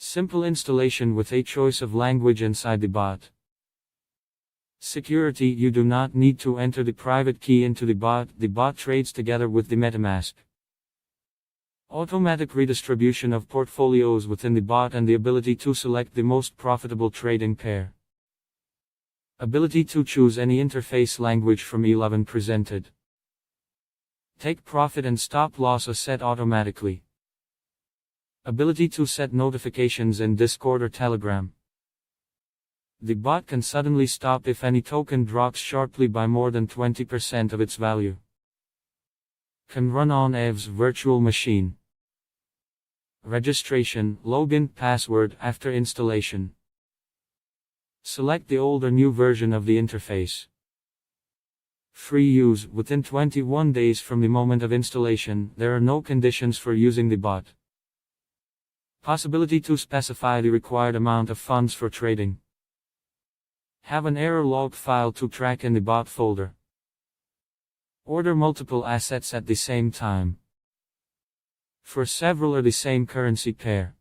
Simple installation with a choice of language inside the bot. Security: you do not need to enter the private key into the bot trades together with the Metamask. Automatic redistribution of portfolios within the bot and the ability to select the most profitable trading pair. Ability to choose any interface language from 11 presented. Take profit and stop loss are set automatically. Ability to set notifications in Discord or Telegram. The bot can suddenly stop if any token drops sharply by more than 20% of its value. Can run on EV's virtual machine. Registration, login, password after installation. Select the old or new version of the interface. Free use within 21 days from the moment of installation. There are no conditions for using the bot. Possibility to specify the required amount of funds for trading. Have an error log file to track in the bot folder. Order multiple assets at the same time. For several or the same currency pair.